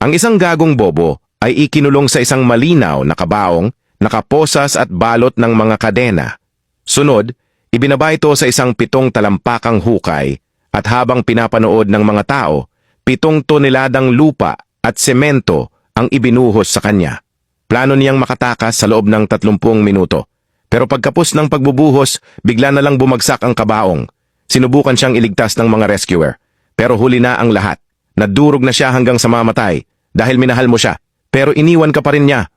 Ang isang gagong bobo ay ikinulong sa isang malinaw na kabaong, nakaposas at balot ng mga kadena. Sunod, ibinaba ito sa isang 7 talampakang hukay at habang pinapanood ng mga tao, 7 toneladang lupa at semento ang ibinuhos sa kanya. Plano niyang makatakas sa loob ng 30 minuto. Pero pagkapos ng pagbubuhos, bigla na lang bumagsak ang kabaong. Sinubukan siyang iligtas ng mga rescuer. Pero huli na ang lahat. Nadurog na siya hanggang sa mamatay dahil minahal mo siya. Pero iniwan ka pa rin niya.